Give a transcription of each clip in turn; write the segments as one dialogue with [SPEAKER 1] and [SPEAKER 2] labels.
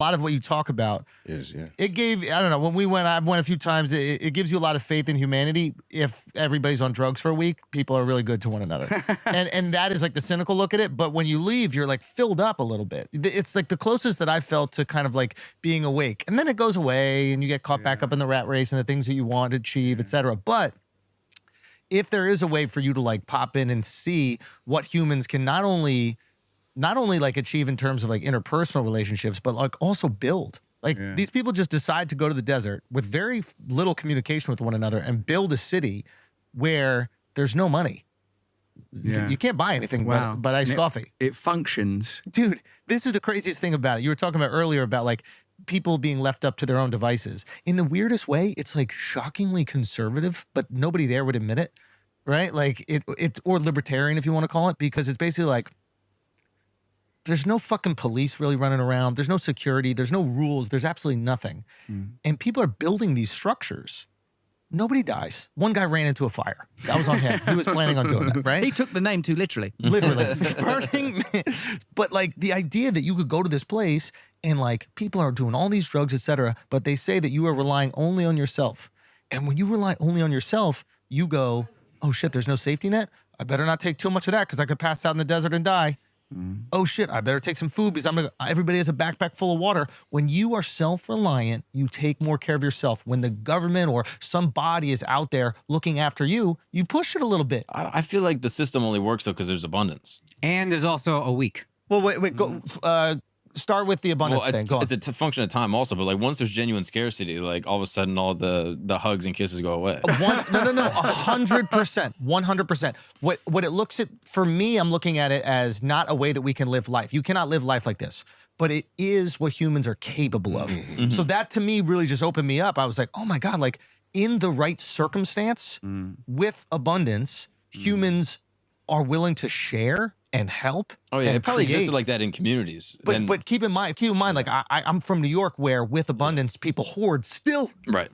[SPEAKER 1] A lot of what you talk about
[SPEAKER 2] is,
[SPEAKER 1] it gave, I don't know, when I went a few times, it gives you a lot of faith in humanity. If everybody's on drugs for a week, people are really good to one another. and that is like the cynical look at it. But when you leave, you're like filled up a little bit. It's like the closest that I felt to kind of like being awake. And then it goes away and you get caught back up in the rat race and the things that you want to achieve, etc. But if there is a way for you to like pop in and see what humans can not only like achieve in terms of like interpersonal relationships, but like also build. Like these people just decide to go to the desert with very little communication with one another and build a city where there's no money. You can't buy anything but iced coffee.
[SPEAKER 3] It functions.
[SPEAKER 1] Dude, this is the craziest thing about it. You were talking about earlier about like people being left up to their own devices. In the weirdest way, it's like shockingly conservative, but nobody there would admit it, right? Like it's or libertarian if you want to call it, because it's basically like, there's no fucking police really running around. There's no security. There's no rules. There's absolutely nothing. And people are building these structures. Nobody dies. One guy ran into a fire. That was on him. He was planning on doing that, right?
[SPEAKER 3] He took the name too literally.
[SPEAKER 1] Literally. Burning Man. But like the idea that you could go to this place and like people are doing all these drugs, etc., but they say that you are relying only on yourself. And when you rely only on yourself, you go, oh shit, there's no safety net? I better not take too much of that because I could pass out in the desert and die. Oh shit, I better take some food because everybody has a backpack full of water. When you are self-reliant, you take more care of yourself. When the government or some body is out there looking after you, you push it a little bit.
[SPEAKER 4] I feel like the system only works though because there's abundance.
[SPEAKER 3] And there's also a week.
[SPEAKER 1] Well, wait, go. Start with the abundance thing. Go on.
[SPEAKER 4] It's a function of time also, but like once there's genuine scarcity, like all of a sudden all the hugs and kisses go away.
[SPEAKER 1] No, 100%, 100%. What it looks at, for me, I'm looking at it as not a way that we can live life. You cannot live life like this, but it is what humans are capable of. So that to me really just opened me up. I was like, oh my God, like in the right circumstance with abundance, humans are willing to share and help.
[SPEAKER 4] Oh yeah, it probably existed like that in communities.
[SPEAKER 1] But keep in mind, like I'm from New York, where with abundance, people hoard still.
[SPEAKER 4] Right.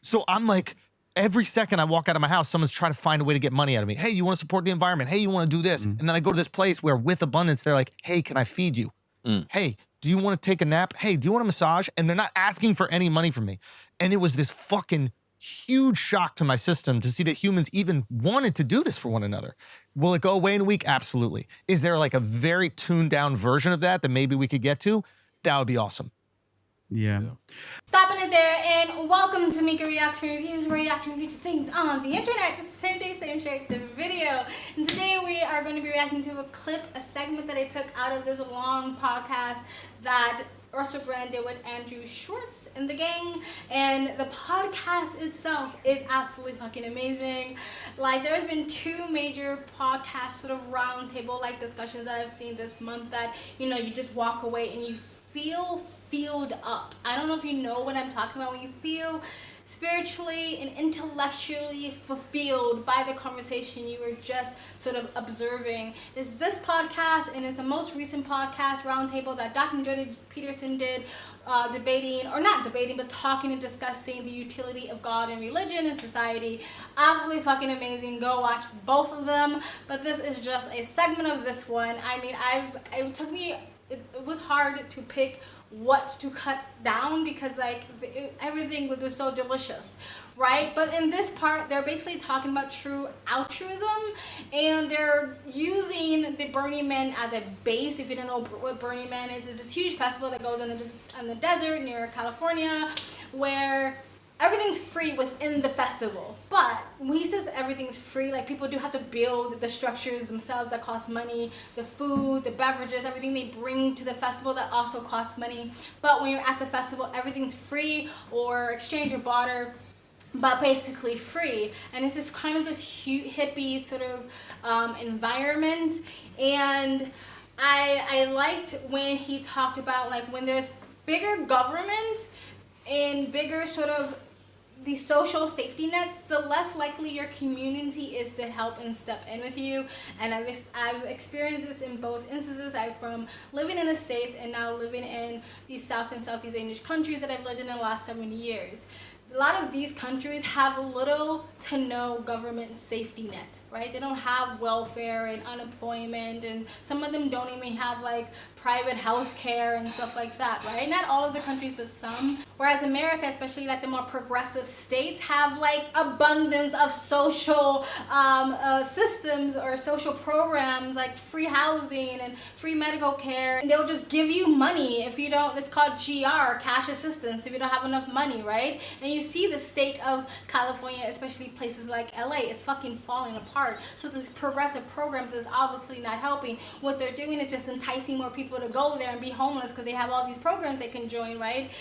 [SPEAKER 1] So I'm like, every second I walk out of my house, someone's trying to find a way to get money out of me. Hey, you want to support the environment? Hey, you want to do this? And then I go to this place where with abundance, they're like, hey, can I feed you? Hey, do you want to take a nap? Hey, do you want a massage? And they're not asking for any money from me. And it was this fucking huge shock to my system to see that humans even wanted to do this for one another. Will it go away in a week? Absolutely. Is there like a very tuned down version of that maybe we could get to? That would be awesome.
[SPEAKER 3] Yeah.
[SPEAKER 5] Stopping it there, and welcome to Mika Reaction Reviews, where we react to things on the internet. This is same day, same shape, the video. And today we are going to be reacting to a clip, a segment that I took out of this long podcast that Russel did with Andrew Schulz and the gang, and the podcast itself is absolutely fucking amazing. Like, there's been two major podcast sort of roundtable like discussions that I've seen this month that, you know, you just walk away and you feel filled up. I don't know if you know what I'm talking about when you feel spiritually and intellectually fulfilled by the conversation you were just sort of observing. Is this podcast, and it's the most recent podcast roundtable that Dr. Jordan Peterson did, debating, or not debating, but talking and discussing the utility of God and religion and society. Absolutely fucking amazing. Go watch both of them. But this is just a segment of this one. I mean, it was hard to pick what to cut down because like everything was just so delicious, right? But in this part, they're basically talking about true altruism, and they're using the Burning Man as a base. If you don't know what Burning Man is, it's this huge festival that goes on the desert near California, where everything's free within the festival. But when he says everything's free, like people do have to build the structures themselves that cost money, the food, the beverages, everything they bring to the festival that also costs money. But when you're at the festival, everything's free or exchange or barter, but basically free. And it's this kind of this hippie sort of environment. And I liked when he talked about like when there's bigger government and bigger sort of the social safety nets, the less likely your community is to help and step in with you. And I've experienced this in both instances. I'm from living in the States and now living in these South and Southeast Asian countries that I've lived in the last 70 years. A lot of these countries have little to no government safety net, right? They don't have welfare and unemployment, and some of them don't even have like private health care and stuff like that, right? Not all of the countries, but some. Whereas America, especially like the more progressive states, have like abundance of social systems or social programs like free housing and free medical care. And they'll just give you money if you don't, it's called GR, cash assistance, if you don't have enough money, right? And you see the state of California, especially places like LA, is fucking falling apart. So this progressive programs is obviously not helping. What they're doing is just enticing more people to go there and be homeless because they have all these programs they can join, right?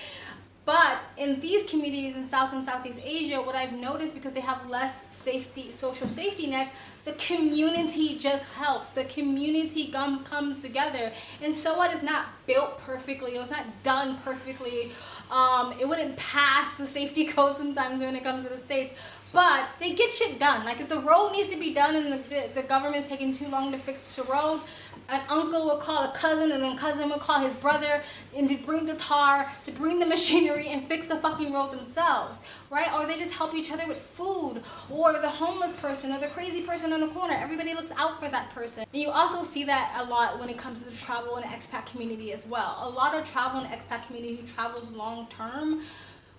[SPEAKER 5] But in these communities in South and Southeast Asia, what I've noticed, because they have less social safety nets, the community just helps. The community comes together. And so what is not built perfectly, it was not done perfectly. It wouldn't pass the safety code sometimes when it comes to the States. But they get shit done. Like if the road needs to be done and the government's taking too long to fix the road, an uncle will call a cousin, and then cousin will call his brother, and to bring the tar, to bring the machinery and fix the fucking road themselves, right? Or they just help each other with food, or the homeless person, or the crazy person on the corner. Everybody looks out for that person. And you also see that a lot when it comes to the travel and expat community as well. A lot of travel and expat community who travels long term,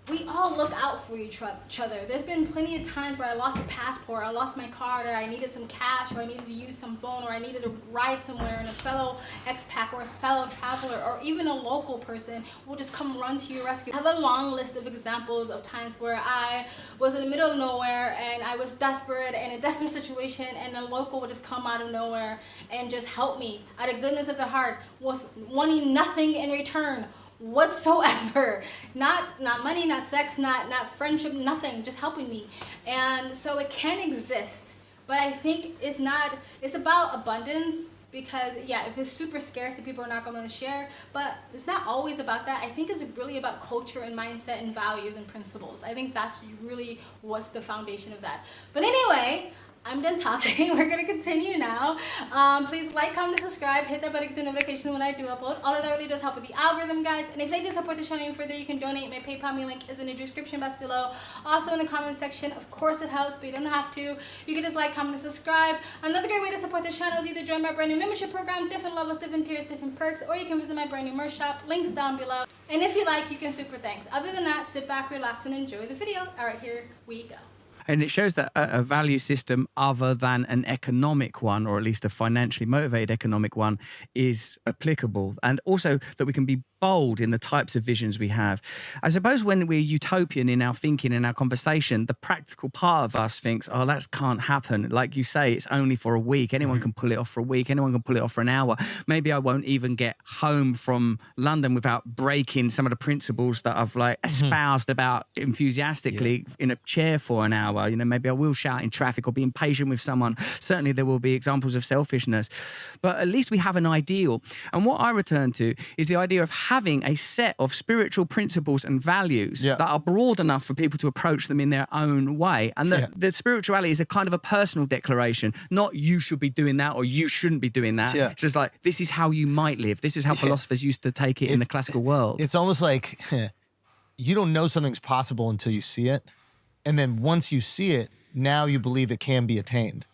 [SPEAKER 5] we all look out for each other. There's been plenty of times where I lost a passport, I lost my card, or I needed some cash, or I needed to use some phone, or I needed to ride somewhere, and a fellow expat or a fellow traveler or even a local person will just come run to your rescue. I have a long list of examples of times where I was in the middle of nowhere and I was desperate, in a desperate situation, and a local would just come out of nowhere and just help me out of goodness of the heart with wanting nothing in return whatsoever. Not money, not sex, not friendship, nothing, just helping me. And so it can exist, but I think it's about abundance, because yeah, if it's super scarce, the people are not going to share, but it's not always about that. I think it's really about culture and mindset and values and principles. I think that's really what's the foundation of that. But anyway, I'm done talking. We're going to continue now. Please like, comment, and subscribe. Hit that button to get notifications when I do upload. All of that really does help with the algorithm, guys. And if they do support the channel even further, you can donate. My PayPal link is in the description box below. Also in the comment section. Of course it helps, but you don't have to. You can just like, comment, and subscribe. Another great way to support the channel is either join my brand new membership program, different levels, different tiers, different perks, or you can visit my brand new merch shop. Links down below. And if you like, you can super thanks. Other than that, sit back, relax, and enjoy the video. All right, here we go.
[SPEAKER 3] And it shows that a value system other than an economic one, or at least a financially motivated economic one, is applicable. And also that we can be bold in the types of visions we have. I suppose when we're utopian in our thinking, in our conversation, the practical part of us thinks, oh, that can't happen. Like you say, it's only for a week. Anyone can pull it off for a week. Anyone can pull it off for an hour. Maybe I won't even get home from London without breaking some of the principles that I've like espoused about enthusiastically in a chair for an hour. You know, maybe I will shout in traffic or be impatient with someone. Certainly there will be examples of selfishness, but at least we have an ideal. And what I return to is the idea of having a set of spiritual principles and values that are broad enough for people to approach them in their own way. And the spirituality is a kind of a personal declaration, not you should be doing that or you shouldn't be doing that. It's just like, this is how you might live. This is how philosophers used to take it in the classical world.
[SPEAKER 1] It's almost like you don't know something's possible until you see it. And then once you see it, now you believe it can be attained.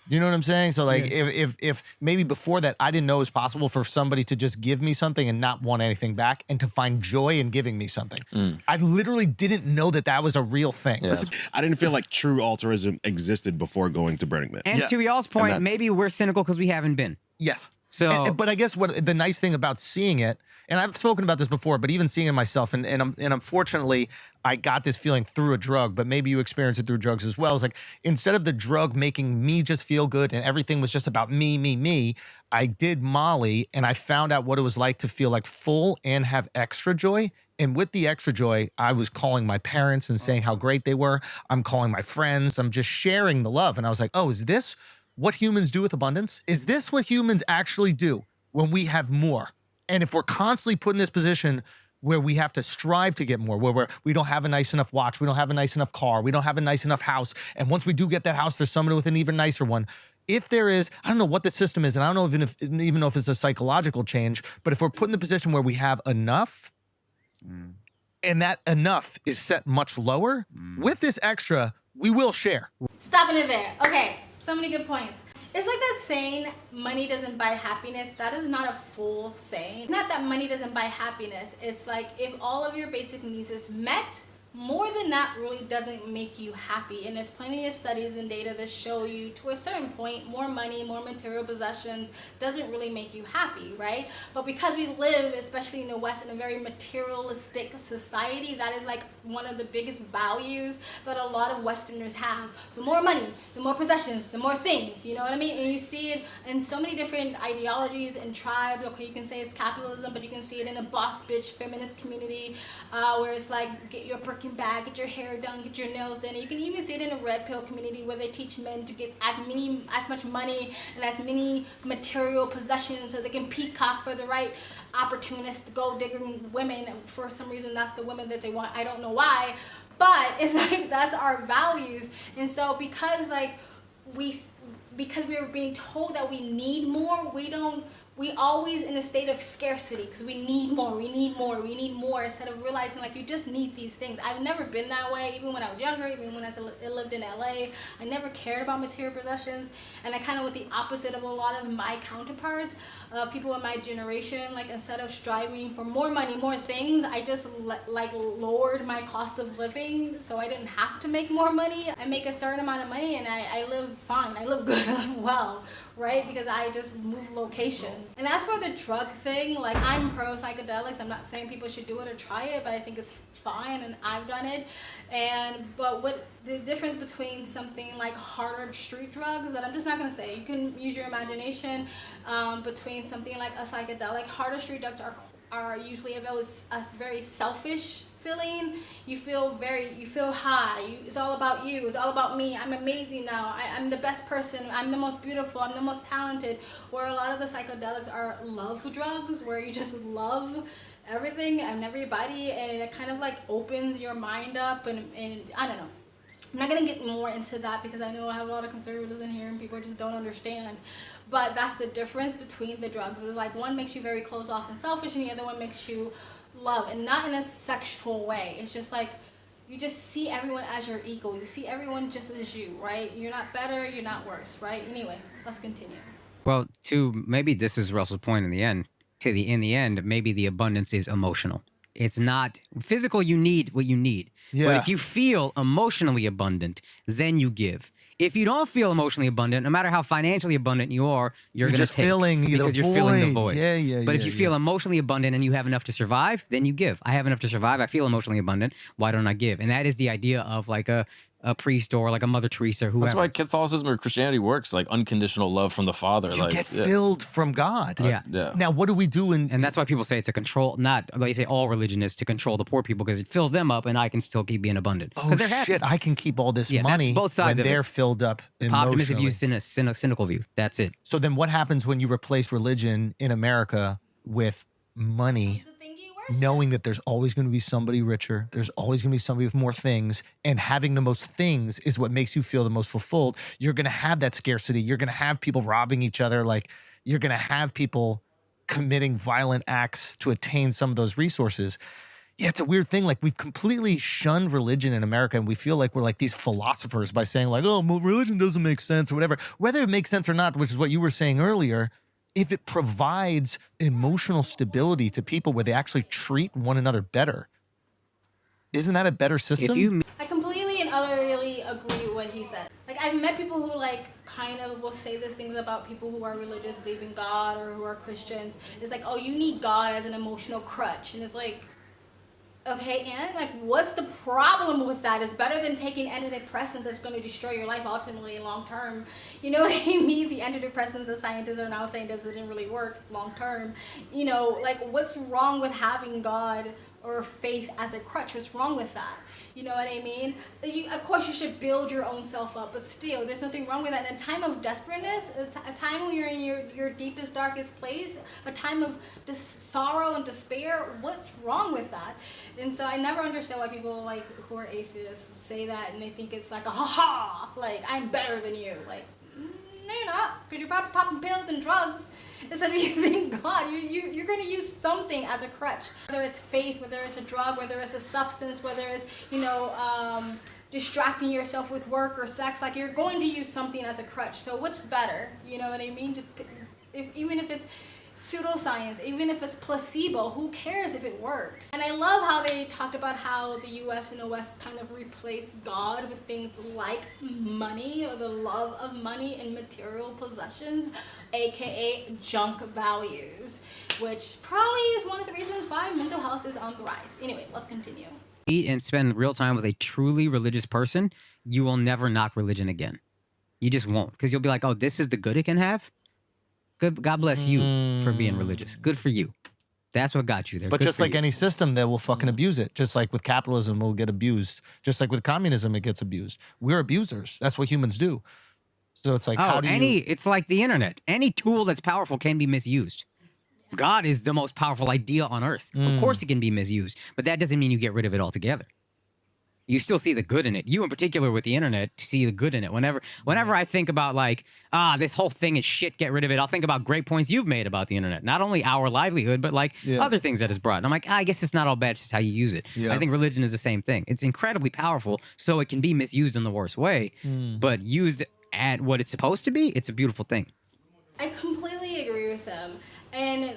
[SPEAKER 1] You know what I'm saying? So like if maybe before that I didn't know it was possible for somebody to just give me something and not want anything back and to find joy in giving me something. I literally didn't know that that was a real thing.
[SPEAKER 2] I didn't feel like true altruism existed before going to Burning Man.
[SPEAKER 6] And to y'all's point, maybe we're cynical because we haven't been.
[SPEAKER 1] Yes.
[SPEAKER 6] So,
[SPEAKER 1] but I guess what the nice thing about seeing it, and I've spoken about this before, but even seeing it myself, and unfortunately, I got this feeling through a drug, but maybe you experience it through drugs as well. It's like, instead of the drug making me just feel good and everything was just about me, I did Molly and I found out what it was like to feel like full and have extra joy. And with the extra joy, I was calling my parents and saying how great they were. I'm calling my friends. I'm just sharing the love. And I was like, oh, is this what humans do with abundance? Is this what humans actually do when we have more? And if we're constantly put in this position where we have to strive to get more, where we don't have a nice enough watch, we don't have a nice enough car, we don't have a nice enough house, and once we do get that house, there's somebody with an even nicer one. If there is, I don't know what the system is, and I don't know even know if it's a psychological change, but if we're put in the position where we have enough, and that enough is set much lower, with this extra, we will share.
[SPEAKER 5] Stopping it there. Okay, so many good points. It's like that saying, money doesn't buy happiness. That is not a full saying. It's not that money doesn't buy happiness. It's like if all of your basic needs is met, more than that really doesn't make you happy. And there's plenty of studies and data that show you to a certain point, more money, more material possessions doesn't really make you happy, right? But because we live, especially in the West, in a very materialistic society, that is like one of the biggest values that a lot of Westerners have. The more money, the more possessions, the more things, you know what I mean? And you see it in so many different ideologies and tribes. Okay, you can say it's capitalism, but you can see it in a boss bitch feminist community where it's like, get your bag, get your hair done, get your nails done. And you can even see it in a red pill community where they teach men to get as much money and as many material possessions so they can peacock for the right opportunist, gold digging women. For some reason, that's the women that they want. I don't know why, but it's like that's our values. And so because we are being told that we need more, we always in a state of scarcity because we need more, we need more, we need more, instead of realizing like you just need these things. I've never been that way, even when I was younger, even when I lived in LA. I never cared about material possessions, and I kind of went the opposite of a lot of my counterparts, people in my generation. Like instead of striving for more money, more things, I just like lowered my cost of living so I didn't have to make more money. I make a certain amount of money and I live fine, I live good, I live well, right? Because I just move locations. And as for the drug thing, like I'm pro psychedelics. I'm not saying people should do it or try it, but I think it's fine and I've done it. But what the difference between something like harder street drugs that I'm just not gonna say, you can use your imagination, between something like a psychedelic. Harder street drugs are usually a very selfish feeling. You feel high. It's all about you. It's all about me. I'm amazing now. I'm the best person. I'm the most beautiful. I'm the most talented. Where a lot of the psychedelics are love drugs, where you just love everything and everybody, and it kind of like opens your mind up, and I don't know. I'm not gonna get more into that because I know I have a lot of conservatives in here and people just don't understand. But that's the difference between the drugs. It's like one makes you very closed off and selfish, and the other one makes you love, and not in a sexual way. It's just like you just see everyone as your equal. You see everyone just as you, right? You're not better, you're not worse, right? Anyway, let's continue.
[SPEAKER 6] Well, maybe this is Russell's point in the end. In the end, maybe the abundance is emotional. It's not physical. You need what you need.
[SPEAKER 1] Yeah.
[SPEAKER 6] But if you feel emotionally abundant, then you give. If you don't feel emotionally abundant, no matter how financially abundant you are, you're going to
[SPEAKER 1] just
[SPEAKER 6] take
[SPEAKER 1] filling
[SPEAKER 6] because
[SPEAKER 1] the
[SPEAKER 6] you're filling the
[SPEAKER 1] void.
[SPEAKER 6] void.
[SPEAKER 1] Yeah.
[SPEAKER 6] But if you feel emotionally abundant and you have enough to survive, then you give. I have enough to survive. I feel emotionally abundant. Why don't I give? And that is the idea of like a priest or like a Mother Teresa or whoever.
[SPEAKER 4] That's why Catholicism or Christianity works, like unconditional love from the Father.
[SPEAKER 1] You get filled from God.
[SPEAKER 6] Yeah.
[SPEAKER 1] Now, what do we do
[SPEAKER 6] And that's why people say to control, they say all religion is to control the poor people because it fills them up and I can still keep being abundant.
[SPEAKER 1] Oh,
[SPEAKER 6] they're happy.
[SPEAKER 1] shit, I can keep all this
[SPEAKER 6] Yeah,
[SPEAKER 1] money
[SPEAKER 6] that's both sides
[SPEAKER 1] when
[SPEAKER 6] of it.
[SPEAKER 1] they're filled up emotionally.
[SPEAKER 6] Optimistic view, cynical view. That's it.
[SPEAKER 1] So then what happens when you replace religion in America with money,
[SPEAKER 5] The thing you worship.
[SPEAKER 1] knowing that there's always going to be somebody richer, there's always going to be somebody with more things, and having the most things is what makes you feel the most fulfilled? You're going to have that scarcity. You're going to have people robbing each other. Like, you're going to have people committing violent acts to attain some of those resources. Yeah, it's a weird thing. Like, we've completely shunned religion in America, and we feel like we're like these philosophers by saying like, oh, well, religion doesn't make sense or whatever. Whether it makes sense or not, which is what you were saying earlier, if it provides emotional stability to people where they actually treat one another better, isn't that a better system?
[SPEAKER 5] I completely and utterly agree with what he said. Like, I've met people who like kind of will say these things about people who are religious, believe in God, or who are Christians. It's like, oh, you need God as an emotional crutch. And it's like, okay, and like, what's the problem with that? It's better than taking antidepressants that's going to destroy your life ultimately long term. You know what I mean? The antidepressants that scientists are now saying doesn't really work long term. You know, like, what's wrong with having God or faith as a crutch? What's wrong with that? You know what I mean? Of course, you should build your own self up, but still, there's nothing wrong with that. In a time of desperateness, a time when you're in your deepest, darkest place, a time of sorrow and despair, what's wrong with that? And so I never understand why people like who are atheists say that, and they think it's like a ha-ha, like, I'm better than you. Like, no, you're not, because you're probably popping pills and drugs instead of using God. You're going to use something as a crutch, whether it's faith, whether it's a drug, whether it's a substance, whether it's, distracting yourself with work or sex, like you're going to use something as a crutch. So which's better? You know what I mean? Just even if it's pseudoscience, even if it's placebo, who cares if it works? And I love how they talked about how the US and the West kind of replaced God with things like money, or the love of money and material possessions, aka junk values, which probably is one of the reasons why mental health is on the rise. Anyway, let's continue.
[SPEAKER 6] Eat and spend real time with a truly religious person, you will never knock religion again. You just won't, because you'll be like, oh, this is the good it can have. Good, God bless you for being religious. Good for you. That's what got you there.
[SPEAKER 1] But
[SPEAKER 6] Good
[SPEAKER 1] just
[SPEAKER 6] for
[SPEAKER 1] like
[SPEAKER 6] you.
[SPEAKER 1] any system, they will fucking abuse it. Just like with capitalism, we'll get abused. Just like with communism, it gets abused. We're abusers. That's what humans do. So it's like, how do you...
[SPEAKER 6] It's like the internet. Any tool that's powerful can be misused. God is the most powerful idea on earth. Of course it can be misused, but that doesn't mean you get rid of it altogether. You still see the good in it. You in particular with the internet see the good in it. Whenever I think about like, this whole thing is shit, get rid of it, I'll think about great points you've made about the internet. Not only our livelihood, but like other things that it's brought. And I'm like, I guess it's not all bad, it's just how you use it.
[SPEAKER 1] Yeah.
[SPEAKER 6] I think religion is the same thing. It's incredibly powerful, so it can be misused in the worst way, but used at what it's supposed to be, it's a beautiful thing.
[SPEAKER 5] I completely agree with them. And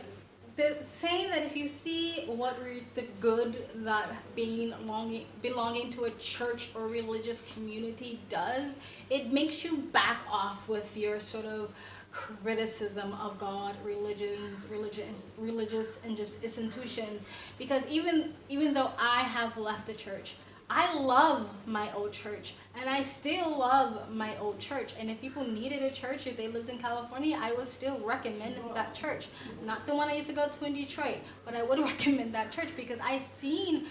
[SPEAKER 5] saying that if you see the good that belonging to a church or religious community does, it makes you back off with your sort of criticism of God, religious and just institutions. Because even though I have left the church, I love my old church, and I still love my old church. And if people needed a church, if they lived in California, I would still recommend that church. Not the one I used to go to in Detroit, but I would recommend that church because I seen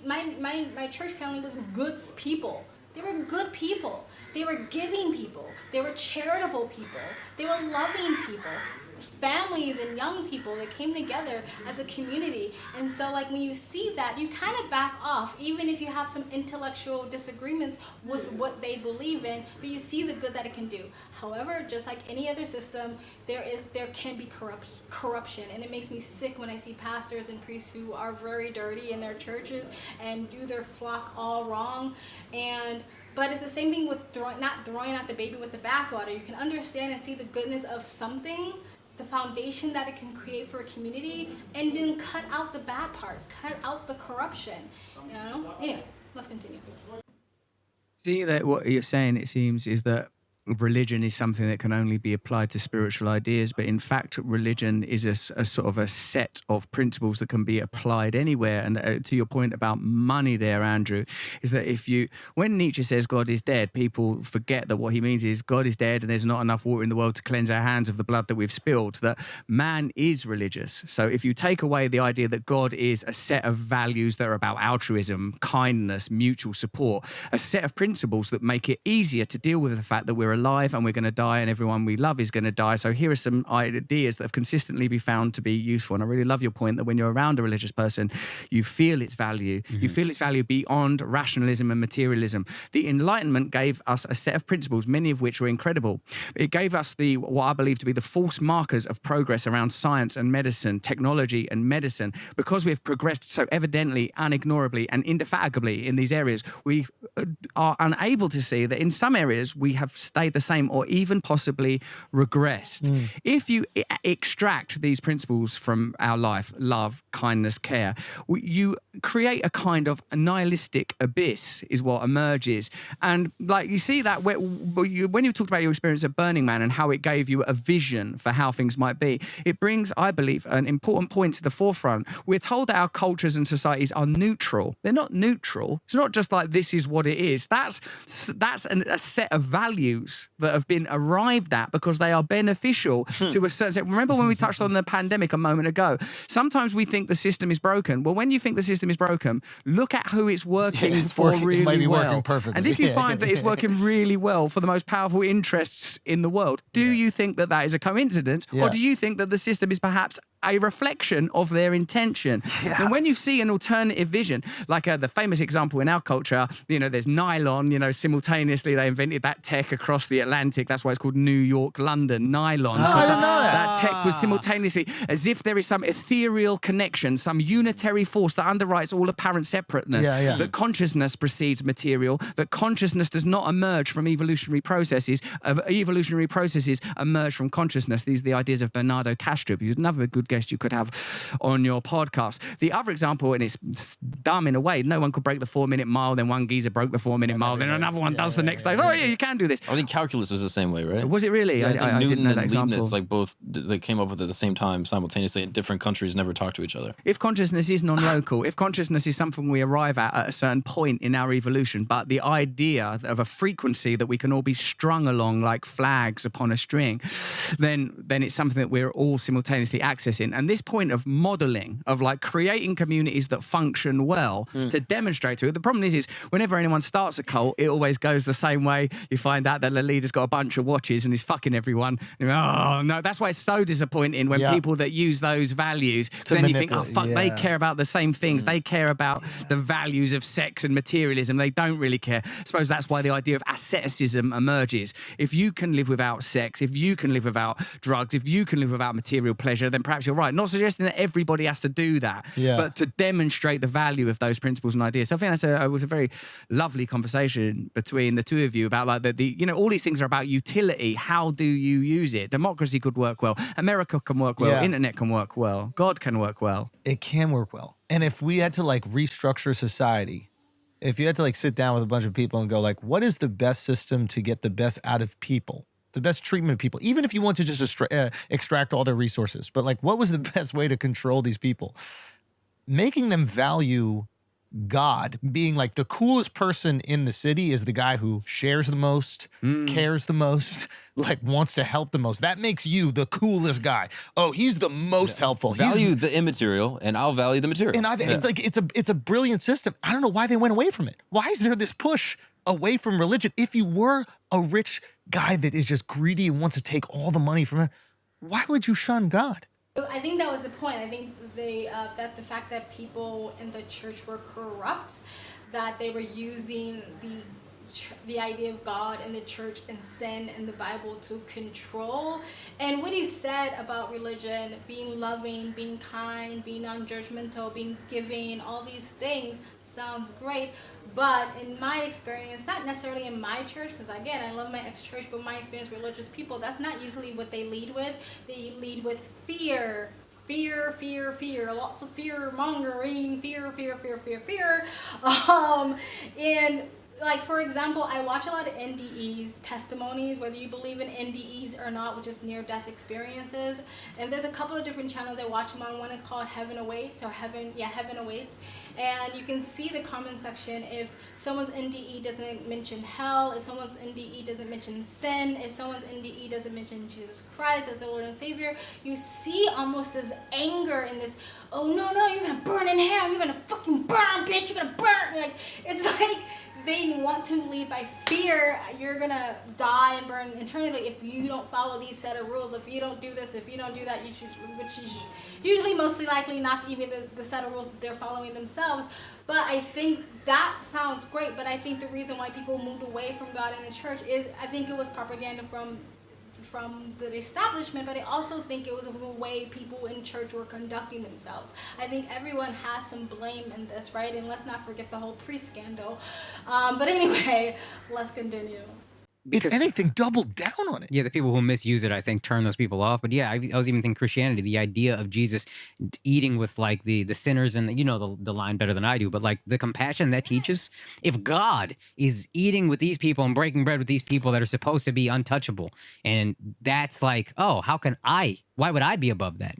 [SPEAKER 5] my church family was good people. They were good people. They were giving people. They were charitable people. They were loving people. Families and young people that came together as a community. And so like when you see that, you kind of back off, even if you have some intellectual disagreements with what they believe in, but you see the good that it can do. However, just like any other system, there can be corruption, and it makes me sick when I see pastors and priests who are very dirty in their churches and do their flock all wrong. But it's the same thing with not throwing out the baby with the bathwater. You can understand and see the goodness of something, the foundation that it can create for a community, and then cut out the bad parts, cut out the corruption. You know? Anyway, let's continue.
[SPEAKER 3] See that what you're saying, it seems, is that religion is something that can only be applied to spiritual ideas, but in fact religion is a sort of a set of principles that can be applied anywhere. And to your point about money there, Andrew, is that when Nietzsche says God is dead, people forget that what he means is God is dead and there's not enough water in the world to cleanse our hands of the blood that we've spilled, that man is religious. So if you take away the idea that God is a set of values that are about altruism, kindness, mutual support, a set of principles that make it easier to deal with the fact that we're alive and we're going to die and everyone we love is going to die. So here are some ideas that have consistently been found to be useful. And I really love your point that when you're around a religious person, you feel its value. You feel its value beyond rationalism and materialism. The Enlightenment gave us a set of principles, many of which were incredible. It gave us what I believe to be the false markers of progress around science and medicine, technology and medicine. Because we have progressed so evidently, unignorably and indefatigably in these areas, we are unable to see that in some areas we have stayed the same or even possibly regressed. If you extract these principles from our life, love, kindness, care, you create a kind of nihilistic abyss is what emerges. And like you see that when you talked about your experience at Burning Man and how it gave you a vision for how things might be, it brings, I believe, an important point to the forefront. We're told that our cultures and societies are neutral. They're not neutral. It's not just like this is what it is. That's a set of values that have been arrived at because they are beneficial to a certain set. Remember when we touched on the pandemic a moment ago? Sometimes we think the system is broken. Well, when you think the system is broken, look at who it's working for really
[SPEAKER 1] it might be
[SPEAKER 3] well.
[SPEAKER 1] working perfectly.
[SPEAKER 3] And if you find that it's working really well for the most powerful interests in the world, do you think that that is a coincidence? Or do you think that the system is perhaps a reflection of their intention. And when you see an alternative vision, like the famous example in our culture, there's nylon, simultaneously they invented that tech across the Atlantic. That's why it's called New York, London, nylon.
[SPEAKER 1] I didn't know that.
[SPEAKER 3] That tech was simultaneously, as if there is some ethereal connection, some unitary force that underwrites all apparent separateness, that consciousness precedes material, that consciousness does not emerge from evolutionary processes, evolutionary processes emerge from consciousness. These are the ideas of Bernardo Kastrup. He's another good guest you could have on your podcast. The other example, and it's dumb in a way, no one could break the 4-minute mile, then one geezer broke the 4-minute mile, then another one does the next day. Oh, yeah, you can do this.
[SPEAKER 4] I think calculus was the same way, right?
[SPEAKER 3] Was it really?
[SPEAKER 4] Yeah, I think
[SPEAKER 3] I
[SPEAKER 4] Newton
[SPEAKER 3] didn't know that
[SPEAKER 4] and
[SPEAKER 3] example.
[SPEAKER 4] Leibniz, like both, they came up with it at the same time simultaneously in different countries, never talked to each other.
[SPEAKER 3] If consciousness is non-local, if consciousness is something we arrive at a certain point in our evolution, but the idea of a frequency that we can all be strung along like flags upon a string, then it's something that we're all simultaneously accessing. And this point of modeling, of like creating communities that function well to demonstrate to it. The problem is whenever anyone starts a cult, it always goes the same way. You find out that the leader's got a bunch of watches and he's fucking everyone. And oh no, that's why it's so disappointing when people that use those values, then you think, oh fuck, they care about the same things. They care about the values of sex and materialism. They don't really care. I suppose that's why the idea of asceticism emerges. If you can live without sex, if you can live without drugs, if you can live without material pleasure, then perhaps you're right. Not suggesting that everybody has to do that, but to demonstrate the value of those principles and ideas. So I think it was a very lovely conversation between the two of you about like all these things are about utility. How do you use it? Democracy could work well. America can work well. Internet can work well. God can work well.
[SPEAKER 1] It can work well. And if we had to like restructure society, if you had to like sit down with a bunch of people and go like, what is the best system to get the best out of people? The best treatment of people, even if you want to just extract all their resources, but like, what was the best way to control these people? Making them value God, being like the coolest person in the city is the guy who shares the most, cares the most, like wants to help the most. That makes you the coolest guy. Oh, he's the most helpful.
[SPEAKER 4] Value the immaterial, and I'll value the material.
[SPEAKER 1] And it's like it's a brilliant system. I don't know why they went away from it. Why is there this push away from religion? If you were a rich guy that is just greedy and wants to take all the money from it, why would you shun God?
[SPEAKER 5] I think that was the point. I think that the fact that people in the church were corrupt, that they were using the idea of God and the church and sin and the Bible to control. And what he said about religion, being loving, being kind, being non-judgmental, being giving, all these things sounds great. But in my experience, not necessarily in my church, because again, I love my ex-church, but my experience with religious people, that's not usually what they lead with. They lead with fear. Fear, fear, fear, lots of fear mongering, fear. And like, for example, I watch a lot of NDEs testimonies, whether you believe in NDEs or not, which is near-death experiences. And there's a couple of different channels I watch them on. One is called Heaven Awaits, or Heaven Awaits. And you can see the comment section if someone's NDE doesn't mention hell, if someone's NDE doesn't mention sin, if someone's NDE doesn't mention Jesus Christ as the Lord and Savior. You see almost this anger and this, oh no, you're gonna burn in hell, you're gonna fucking burn, bitch, you're gonna burn. Like, it's like they want to lead by fear. You're gonna die and burn eternally if you don't follow these set of rules. If you don't do this, if you don't do that, which is usually mostly likely not even the set of rules that they're following themselves. But I think that sounds great. But I think the reason why people moved away from God in the church is, I think it was propaganda from the establishment, but I also think it was the way people in church were conducting themselves. I think everyone has some blame in this, right? And let's not forget the whole priest scandal. But anyway, let's continue.
[SPEAKER 3] Because,
[SPEAKER 1] if anything, double down on it.
[SPEAKER 6] Yeah, the people who misuse it, I think, turn those people off. But yeah, I was even thinking Christianity, the idea of Jesus eating with like the sinners, and you know the line better than I do, but like the compassion that teaches. If God is eating with these people and breaking bread with these people that are supposed to be untouchable, and that's like, oh, why would I be above that?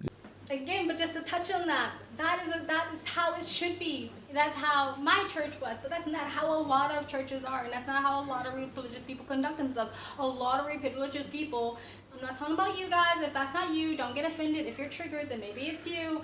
[SPEAKER 5] Again, but just to touch on that, that is how it should be. That's how my church was, but that's not how a lot of churches are, and that's not how a lot of religious people conduct themselves. A lot of religious people, I'm not talking about you guys. If that's not you, don't get offended. If you're triggered, then maybe it's you.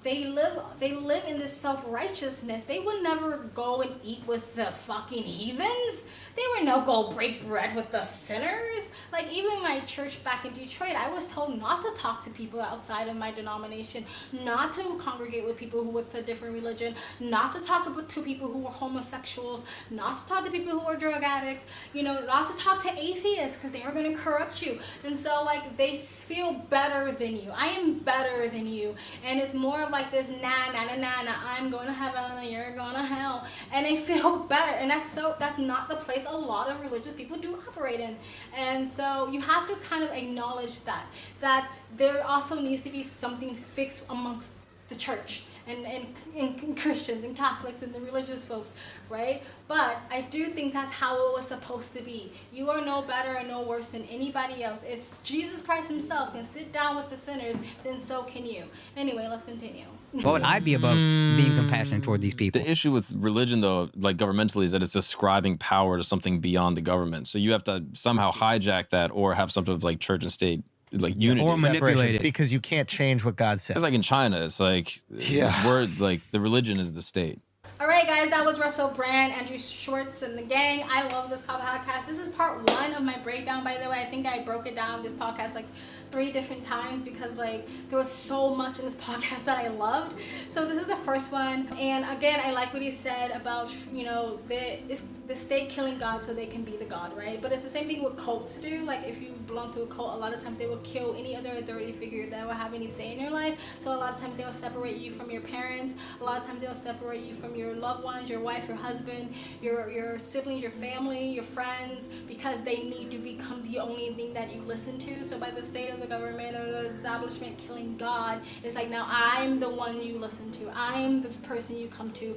[SPEAKER 5] they live in this self-righteousness. They would never go and eat with the fucking heathens. They would no go break bread with the sinners. Like, even my church back in Detroit, I was told not to talk to people outside of my denomination, not to congregate with people who with a different religion, not to talk to people who were homosexuals, not to talk to people who were drug addicts, you know, not to talk to atheists because they are going to corrupt you. And so, like, they feel better than you. I am better than you. And it's more of like this, I'm going to heaven and you're going to hell. And they feel better. And that's not the place a lot of religious people do operate in. And so you have to kind of acknowledge that there also needs to be something fixed amongst the church and Christians and Catholics and the religious folks, right? But I do think that's how it was supposed to be. You are no better and no worse than anybody else. If Jesus Christ himself can sit down with the sinners, then so can you. Anyway, let's continue.
[SPEAKER 6] What would I be above being compassionate toward these people?
[SPEAKER 4] The issue with religion, though, like governmentally, is that it's ascribing power to something beyond the government. So you have to somehow hijack that or have some sort of like church and state like unity.
[SPEAKER 6] Or manipulate it.
[SPEAKER 1] because you can't change what God said.
[SPEAKER 4] It's like in China. It's like we're like the religion is the state.
[SPEAKER 5] All right, guys, that was Russell Brand, Andrew Schulz, and the gang. I love this podcast. This is part 1 of my breakdown, by the way. I think I broke it down, this podcast, like 3 different times because, like, there was so much in this podcast that I loved. So this is the first one. And again, I like what he said about, you know, the state killing God so they can be the God, right? But it's the same thing with cults do. Like, if you belong to a cult, a lot of times they will kill any other authority figure that will have any say in your life. So a lot of times they will separate you from your parents. A lot of times they will separate you from your loved ones, your wife, your husband, your siblings, your family, your friends, because they need to become the only thing that you listen to. So by the state of the government or the establishment killing God, it's like, now I'm the one you listen to. I'm the person you come to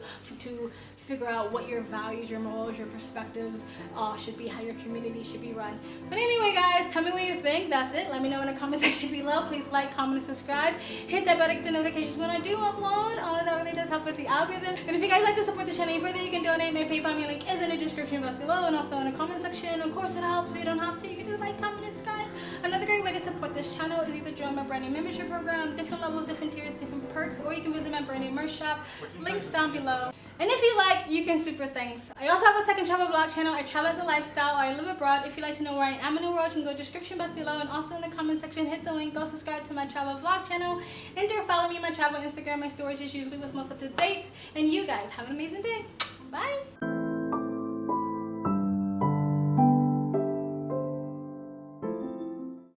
[SPEAKER 5] figure out what your values, your morals, your perspectives should be, how your community should be run. But anyway, guys, tell me what you think. That's it. Let me know in the comment section below. Please like, comment, and subscribe. Hit that bell to get the notifications when I do upload. All of that really does help with the algorithm. And if you guys like to support the channel any further, you can donate. My PayPal link is in the description box below and also in the comment section. Of course, it helps, but you don't have to. You can just like, comment, and subscribe. Another great way to support this channel is either join my brand new membership program, different levels, different tiers, different perks, or you can visit my brand new merch shop. Links down below. And if you like, you can super thanks. I also have a second travel vlog channel. I travel as a lifestyle, or I live abroad. If you'd like to know where I am in the world, you can go description box below and also in the comment section, hit the link, go subscribe to my travel vlog channel, and follow me on my travel Instagram. My storage is usually what's most up to date. And you guys have an amazing day.